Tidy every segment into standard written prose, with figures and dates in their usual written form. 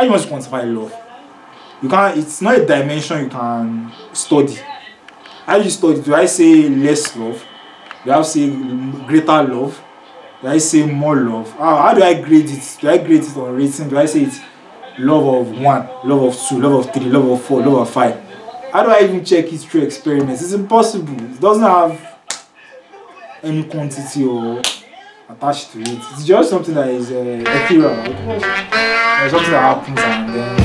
How you want to quantify love? You can't. It's not a dimension you can study. How you study? Do I say less love? Do I say greater love? Do I say more love? How do I grade it? Do I grade it on rating? Do I say it's love of 1, love of 2, love of 3, love of 4, love of 5? How do I even check it through experiments? It's impossible. It doesn't have any quantity or attached to it. It's just something that is ethereal. It's something that happens and then.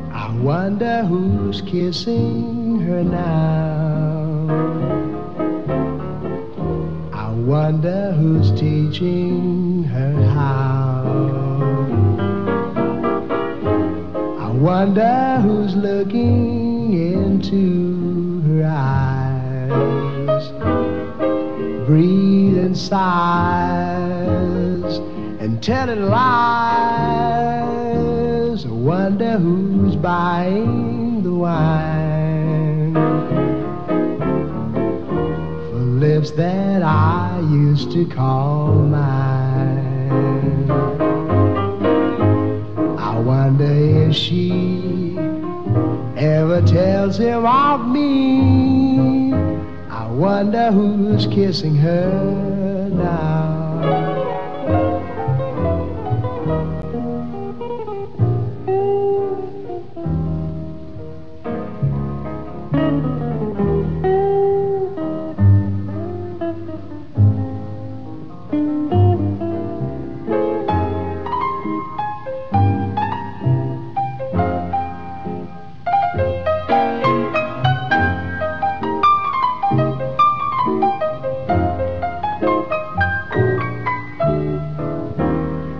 I wonder who's kissing her now. I wonder who's teaching her how. I wonder who's looking into her eyes, breathing sighs and telling lies. I wonder who's buying the wine for lips that I used to call mine. I wonder if she ever tells him of me. I wonder who's kissing her now.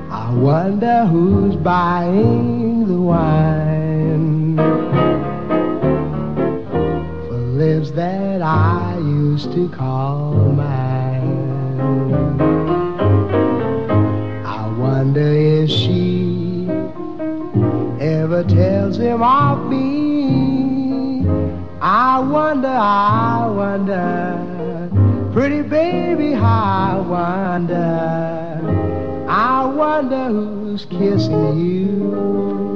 I wonder who's buying the wine for lips that I used to call mine. I wonder if she ever tells him of me. I wonder, pretty baby, I wonder who's kissing you.